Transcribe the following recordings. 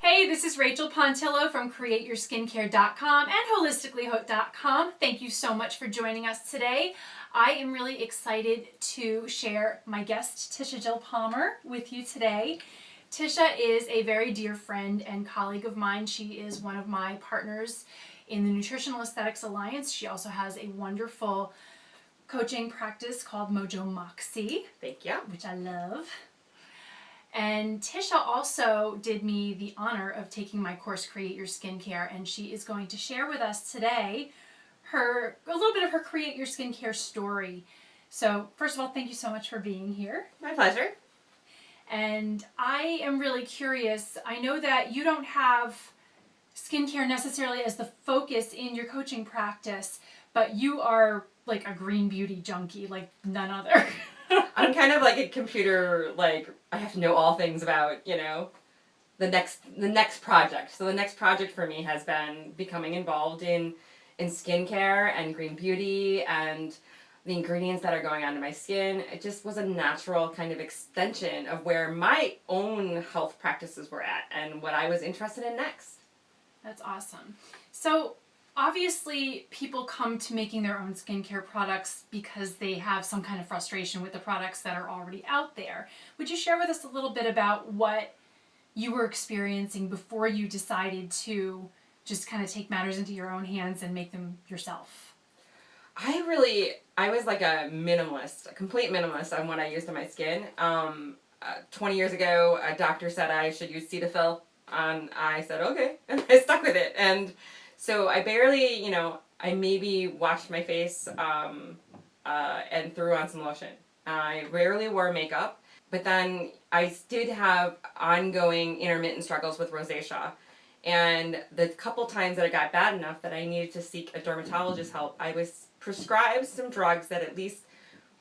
Hey, this is Rachel Pontillo from CreateYourSkincare.com and HolisticallyHooked.com. Thank you so much for joining us today. I am really excited to share my guest, Tisha Jill Palmer, with you today. Tisha is a very dear friend and colleague of mine. She is one of my partners in the Nutritional Aesthetics Alliance. She also has a wonderful coaching practice called Mojo Moxie. Thank you. Which I love. And Tisha also did me the honor of taking my course, Create Your Skincare, and she is going to share with us today a little bit of her Create Your Skincare story. So, first of all, thank you so much for being here. My pleasure. And I am really curious. I know that you don't have skincare necessarily as the focus in your coaching practice, but you are like a green beauty junkie, like none other. I'm kind of like a computer, like, I have to know all things about, the next project. So the next project for me has been becoming involved in skincare and green beauty and the ingredients that are going onto my skin. It just was a natural kind of extension of where my own health practices were at and what I was interested in next. That's awesome. So obviously people come to making their own skincare products because they have some kind of frustration with the products that are already out there. Would you share with us a little bit about what you were experiencing before you decided to just kind of take matters into your own hands and make them yourself? I was like a minimalist, a complete minimalist on what I used on my skin. 20 years ago, a doctor said I should use Cetaphil, and I said, okay, and I stuck with it. And so I barely, I maybe washed my face and threw on some lotion. I rarely wore makeup, but then I did have ongoing intermittent struggles with rosacea. And the couple times that it got bad enough that I needed to seek a dermatologist's help, I was prescribed some drugs that at least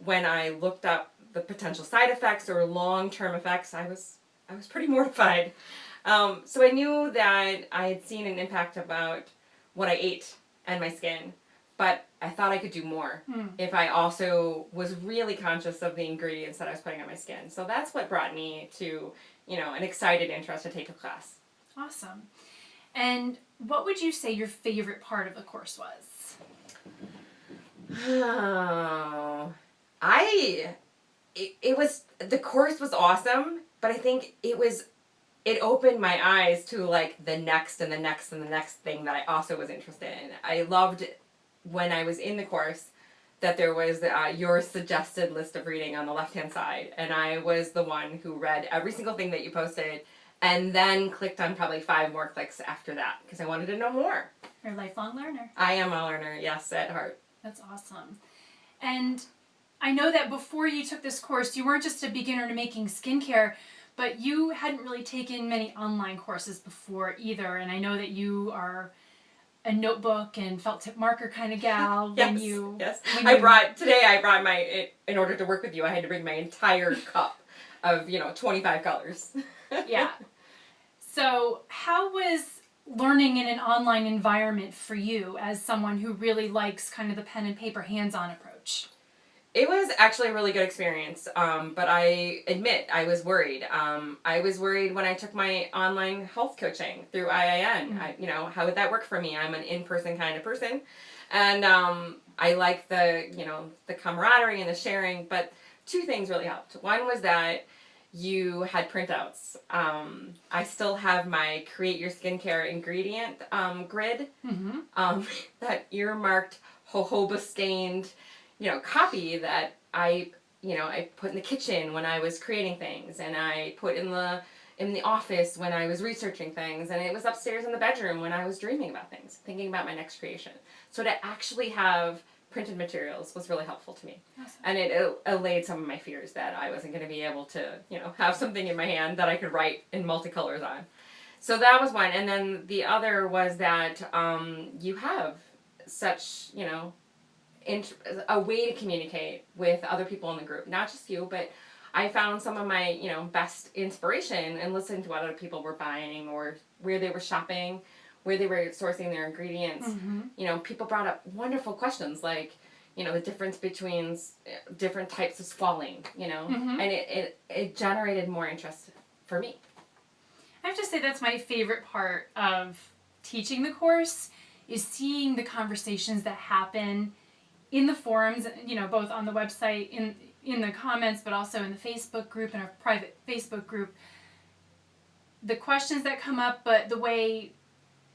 when I looked up the potential side effects or long-term effects, I was pretty mortified. So I knew that I had seen an impact about what I ate and my skin, but I thought I could do more if I also was really conscious of the ingredients that I was putting on my skin. So that's what brought me to, an excited interest to take a class. Awesome. And what would you say your favorite part of the course was? Oh, the course was awesome, but I think it opened my eyes to like the next and the next and the next thing that I also was interested in. I loved when I was in the course that there was your suggested list of reading on the left-hand side, and I was the one who read every single thing that you posted and then clicked on probably 5 more clicks after that because I wanted to know more. You're a lifelong learner. I am a learner, yes, at heart. That's awesome. And I know that before you took this course, you weren't just a beginner to making skincare, but you hadn't really taken many online courses before either. And I know that you are a notebook and felt tip marker kind of gal. Yes. I brought in order to work with you, I had to bring my entire cup of, 25 colors. Yeah. So how was learning in an online environment for you as someone who really likes kind of the pen and paper hands-on approach? It was actually a really good experience, but I admit I was worried. I was worried when I took my online health coaching through IIN. How would that work for me? I'm an in-person kind of person, and I like the camaraderie and the sharing. But 2 things really helped. One was that you had printouts. I still have my Create Your Skincare ingredient grid, that earmarked jojoba stained copy that I put in the kitchen when I was creating things, and I put in the office when I was researching things, and it was upstairs in the bedroom when I was dreaming about things, thinking about my next creation. So to actually have printed materials was really helpful to me. Awesome. And it allayed some of my fears that I wasn't going to be able to, have something in my hand that I could write in multicolors on. So that was one. And then the other was that you have such, a way to communicate with other people in the group, not just you, but I found some of my, best inspiration and listened to what other people were buying or where they were shopping, where they were sourcing their ingredients. People brought up wonderful questions like, the difference between different types of squalene, and it generated more interest for me. I have to say that's my favorite part of teaching the course is seeing the conversations that happen in the forums, both on the website, in the comments, but also in the Facebook group, in our private Facebook group. The questions that come up, but the way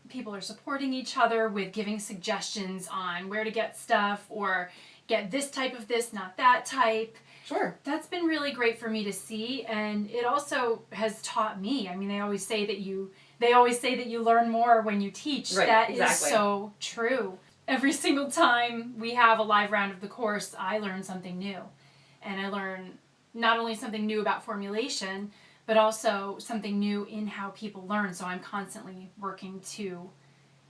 people are supporting each other with giving suggestions on where to get stuff or get this type of this, not that type. Sure. That's been really great for me to see, and it also has taught me. I mean, they always say that you learn more when you teach. Right, That exactly. is so true. Every single time we have a live round of the course, I learn something new. And I learn not only something new about formulation, but also something new in how people learn. So I'm constantly working to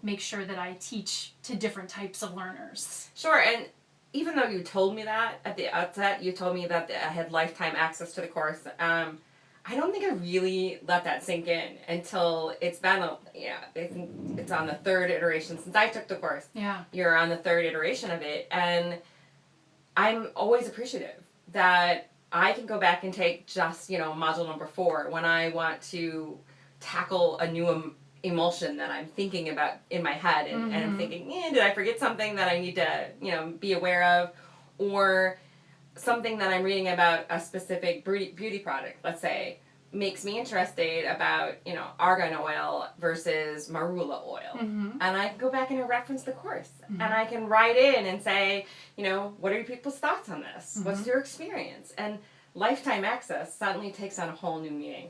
make sure that I teach to different types of learners. Sure, and even though you told me that at the outset, you told me that I had lifetime access to the course, I don't think I really let that sink in until it's been, I think it's on the third iteration since I took the course. Yeah. You're on the third iteration of it, and I'm always appreciative that I can go back and take just, module number 4 when I want to tackle a new emulsion that I'm thinking about in my head and I'm thinking, did I forget something that I need to, be aware of, or something that I'm reading about a specific beauty product, let's say, makes me interested about, argan oil versus marula oil. And I can go back and reference the course. And I can write in and say, what are your people's thoughts on this? What's your experience? And lifetime access suddenly takes on a whole new meaning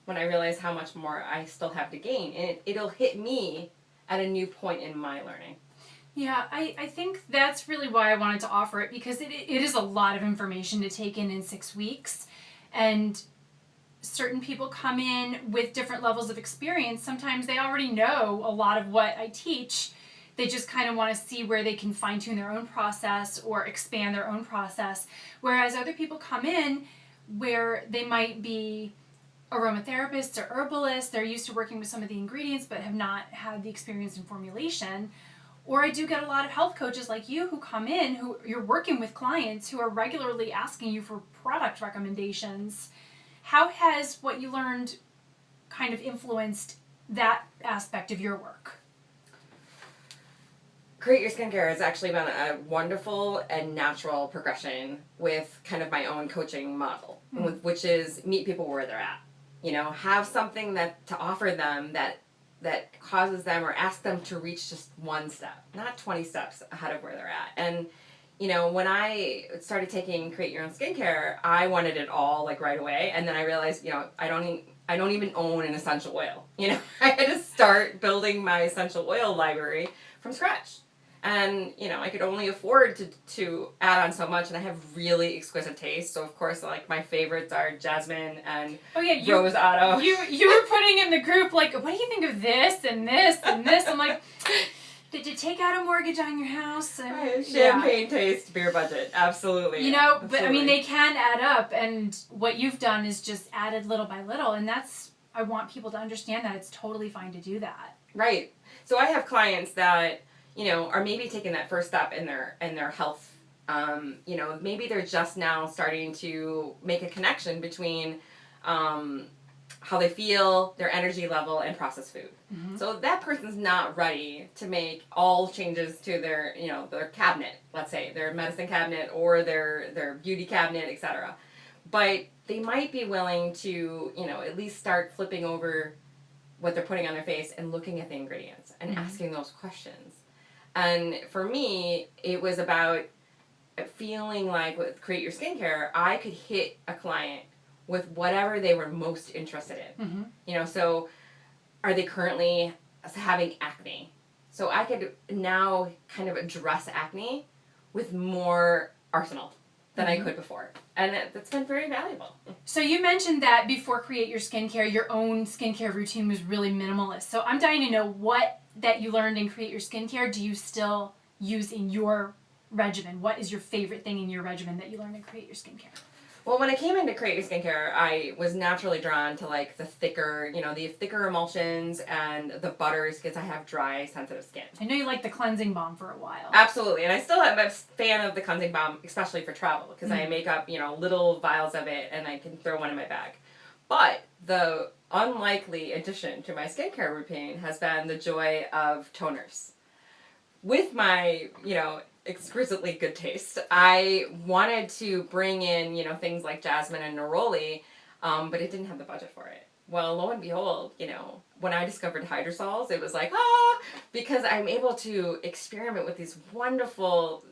when I realize how much more I still have to gain. And it'll hit me at a new point in my learning. Yeah, I think that's really why I wanted to offer it, because it is a lot of information to take in 6 weeks. And certain people come in with different levels of experience. Sometimes they already know a lot of what I teach. They just kind of want to see where they can fine-tune their own process or expand their own process. Whereas other people come in where they might be aromatherapists or herbalists. They're used to working with some of the ingredients but have not had the experience in formulation. Or I do get a lot of health coaches like you who come in, who you're working with clients who are regularly asking you for product recommendations. How has what you learned kind of influenced that aspect of your work? Create Your Skincare has actually been a wonderful and natural progression with kind of my own coaching model, which is meet people where they're at. Have something that to offer them that causes them or asks them to reach just one step, not 20 steps ahead of where they're at. And, when I started taking Create Your Own Skincare, I wanted it all like right away. And then I realized, I don't even own an essential oil. I had to start building my essential oil library from scratch. And, I could only afford to add on so much, and I have really exquisite taste. So, of course, like, my favorites are jasmine and rose otto. You were putting in the group, like, what do you think of this and this and this? I'm like, did you take out a mortgage on your house? And, champagne taste, beer budget. Absolutely. But absolutely. I mean, they can add up, and what you've done is just added little by little, and I want people to understand that it's totally fine to do that. Right. So I have clients that, are maybe taking that first step in their health. Maybe they're just now starting to make a connection between how they feel, their energy level, and processed food. So that person's not ready to make all changes to their, their cabinet, let's say, their medicine cabinet or their beauty cabinet, etc. But they might be willing to, at least start flipping over what they're putting on their face and looking at the ingredients and asking those questions. And for me, it was about feeling like with Create Your Skincare, I could hit a client with whatever they were most interested in. So are they currently having acne? So I could now kind of address acne with more arsenal than I could before. And that's been very valuable. So you mentioned that before Create Your Skincare, your own skincare routine was really minimalist. So I'm dying to know what that you learned in Create Your Skincare do you still use in your regimen? What is your favorite thing in your regimen that you learned in Create Your Skincare? Well, when I came into Create Your Skincare, I was naturally drawn to like the thicker emulsions and the butters because I have dry, sensitive skin. I know you liked the cleansing balm for a while. Absolutely, and I still am a fan of the cleansing balm, especially for travel, because I make up little vials of it and I can throw one in my bag. But the unlikely addition to my skincare routine has been the joy of toners. With my, exquisitely good taste, I wanted to bring in, things like jasmine and neroli, but it didn't have the budget for it. Well, lo and behold, when I discovered hydrosols, it was like, because I'm able to experiment with these wonderful,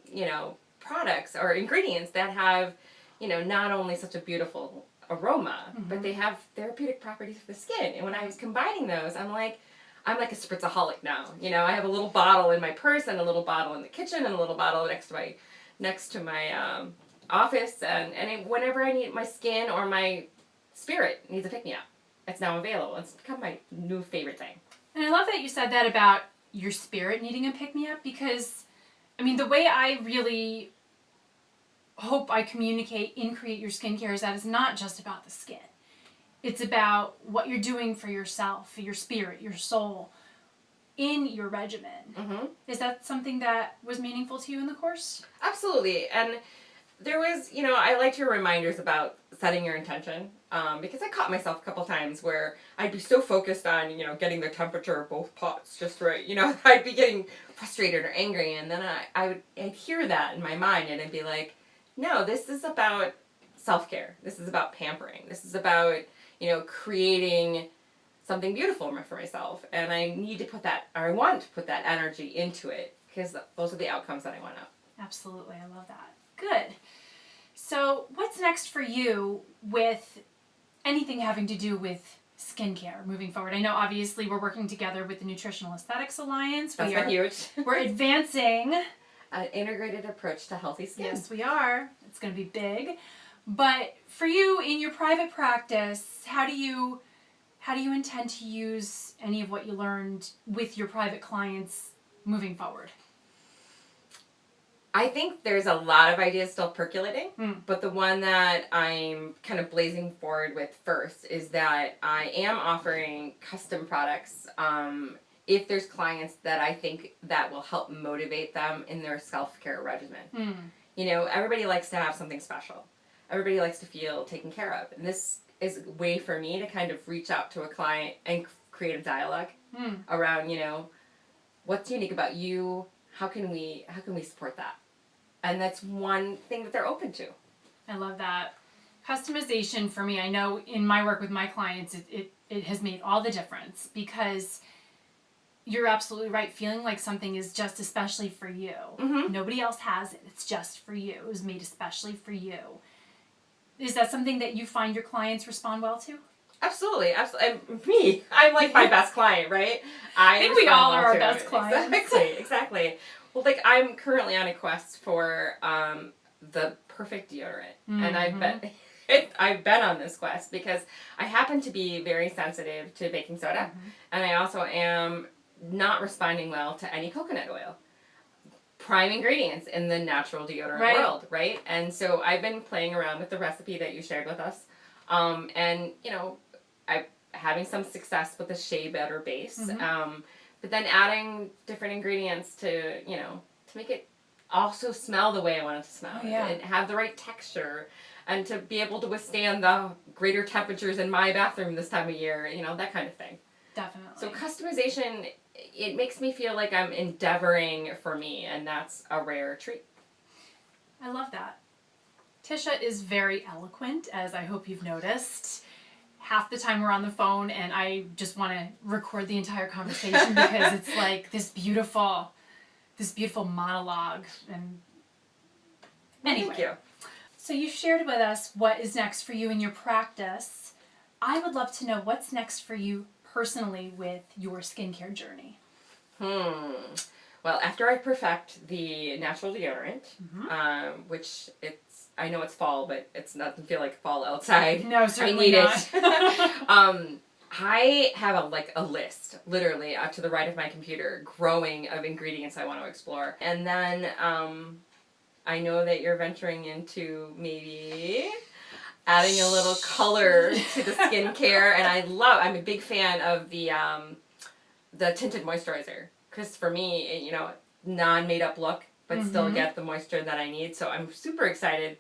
products or ingredients that have, not only such a beautiful aroma, but they have therapeutic properties for the skin. And when I was combining those, I'm like a spritzaholic now. I have a little bottle in my purse and a little bottle in the kitchen and a little bottle next to my office, and whenever I need my skin or my spirit needs a pick me up, it's now available. It's become my new favorite thing. And I love that you said that about your spirit needing a pick-me-up, because, the way I really hope I communicate in Create Your Skincare is that it's not just about the skin. It's about what you're doing for yourself, for your spirit, your soul, in your regimen. Is that something that was meaningful to you in the course? Absolutely. And there was, I liked your reminders about setting your intention, because I caught myself a couple times where I'd be so focused on, getting the temperature of both pots just right. I'd be getting frustrated or angry, and then I'd hear that in my mind, and I'd be like, no, this is about self-care. This is about pampering. This is about, creating something beautiful for myself. And I need to I want to put that energy into it, because those are the outcomes that I want out. Absolutely. I love that. Good. So what's next for you with anything having to do with skincare moving forward? I know obviously we're working together with the Nutritional Aesthetics Alliance. That's been huge. We're advancing an integrated approach to healthy skin. Yes, we are. It's going to be big. But for you in your private practice, how do you intend to use any of what you learned with your private clients moving forward? I think there's a lot of ideas still percolating, but the one that I'm kind of blazing forward with first is that I am offering custom products if there's clients that I think that will help motivate them in their self-care regimen. Everybody likes to have something special. Everybody likes to feel taken care of. And this is a way for me to kind of reach out to a client and create a dialogue around, what's unique about you? How can we support that? And that's one thing that they're open to. I love that. Customization for me, I know in my work with my clients, it has made all the difference, because you're absolutely right. Feeling like something is just especially for you. Nobody else has it. It's just for you. It was made especially for you. Is that something that you find your clients respond well to? Absolutely. And I'm like my best client, right? I think we all are our best clients. Exactly. Well, I'm currently on a quest for the perfect deodorant, and I've been on this quest because I happen to be very sensitive to baking soda, and I also am not responding well to any coconut oil. Prime ingredients in the natural deodorant world, right? And so I've been playing around with the recipe that you shared with us, and I'm having some success with the shea butter base. But then adding different ingredients to make it also smell the way I want it to smell. And have the right texture, and to be able to withstand the greater temperatures in my bathroom this time of year, that kind of thing. Definitely. So customization, it makes me feel like I'm endeavoring for me, and that's a rare treat. I love that. Tisha is very eloquent, as I hope you've noticed. Half the time we're on the phone and I just want to record the entire conversation because it's like this beautiful monologue. And anyway, Thank you. So you shared with us what is next for you in your practice. I would love to know what's next for you personally with your skincare journey. Well, after I perfect the natural deodorant, which I know it's fall, but it doesn't feel like fall outside. No, certainly not. I need it. I have a list, literally, up to the right of my computer, growing of ingredients I want to explore. And then I know that you're venturing into maybe adding a little color to the skincare, and I'm a big fan of the tinted moisturizer, because for me, non-made-up look, but still get the moisture that I need. So I'm super excited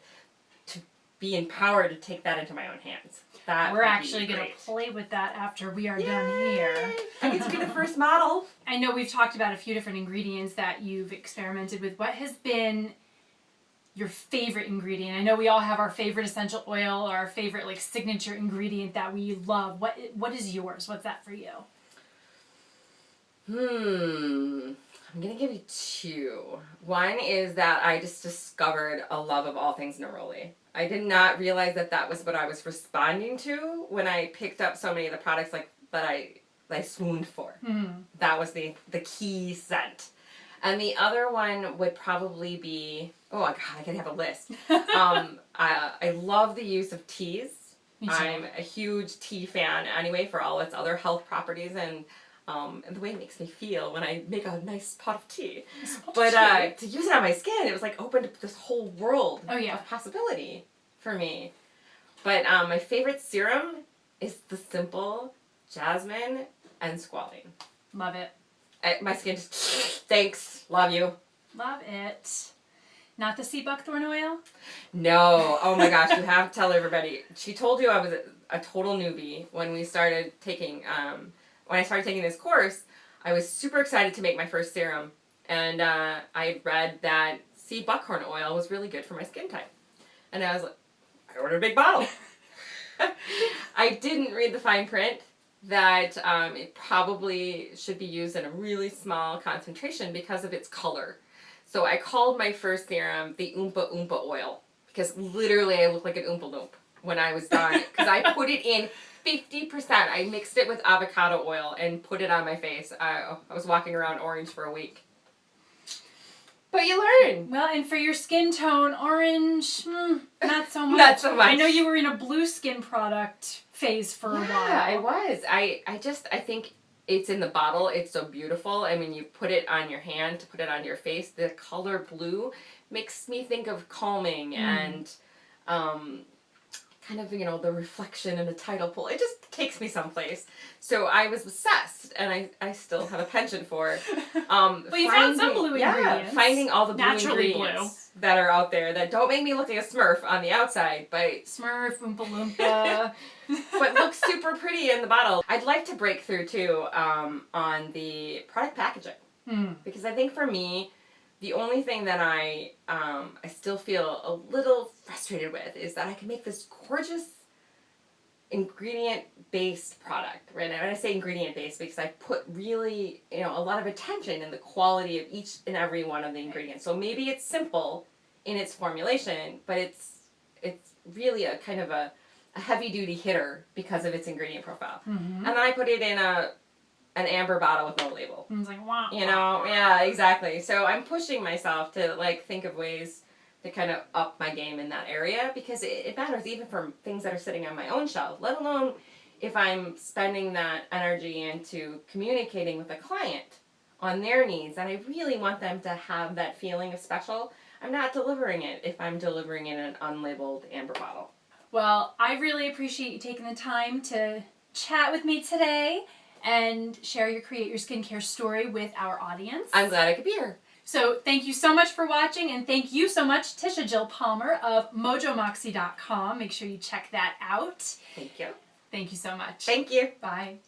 to be empowered to take that into my own hands. That We're actually going to play with that after we are done here. I get to be the first model. I know we've talked about a few different ingredients that you've experimented with. What has been your favorite ingredient? I know we all have our favorite essential oil, or our favorite like signature ingredient that we love. What is yours? What's that for you? I'm going to give you two. One is that I just discovered a love of all things neroli. I did not realize that that was what I was responding to when I picked up so many of the products like that I swooned for. That was the key scent. And the other one would probably be, oh my God, I can have a list. I love the use of teas. I'm a huge tea fan anyway for all its other health properties and the way it makes me feel when I make a nice pot of tea. But to use it on my skin, it was like opened up this whole world of possibility for me. But my favorite serum is the simple jasmine and squalene. Love it. My skin just, thanks, love you. Love it. Not the sea buckthorn oil? No. Oh my gosh, you have to tell everybody. She told you I was a total newbie when we started taking, when I started taking this course. I was super excited to make my first serum. And I had read that sea buckhorn oil was really good for my skin type. And I was like, I ordered a big bottle. I didn't read the fine print that it probably should be used in a really small concentration because of its color. So I called my first serum the Oompa Oompa oil because literally I looked like an Oompa Loomp when I was done because I put it in 50%. I mixed it with avocado oil and put it on my face. I was walking around orange for a week. But you learn. Well, and for your skin tone, orange, not so much. Not so much. I know you were in a blue skin product phase for a while. Yeah, I was. I think it's in the bottle. It's so beautiful. I mean, you put it on your hand to put it on your face. The color blue makes me think of calming and kind of, the reflection and the tidal pool. It just takes me someplace. So I was obsessed, and I still have a penchant for it. But you found some blue ingredients. Yeah, finding all the blue Naturally ingredients that are out there that don't make me look like a Smurf on the outside, but Smurf, Oompa Loompa. but looks super pretty in the bottle. I'd like to break through too on the product packaging because I think for me, the only thing that I still feel a little frustrated with is that I can make this gorgeous ingredient-based product, right? And I say ingredient-based because I put really, a lot of attention in the quality of each and every one of the ingredients. So maybe it's simple in its formulation, but it's really a kind of a heavy-duty hitter because of its ingredient profile. And then I put it in an amber bottle with no label. And it's like, wow. Yeah, exactly. So I'm pushing myself to think of ways to kind of up my game in that area because it matters even for things that are sitting on my own shelf, let alone if I'm spending that energy into communicating with a client on their needs and I really want them to have that feeling of special. I'm not delivering it if I'm delivering it in an unlabeled amber bottle. Well, I really appreciate you taking the time to chat with me today and share your Create Your Skincare story with our audience. I'm glad I could be here. So thank you so much for watching, and thank you so much, Tisha Jill Palmer of mojomoxie.com. Make sure you check that out. Thank you. Thank you so much. Thank you. Bye.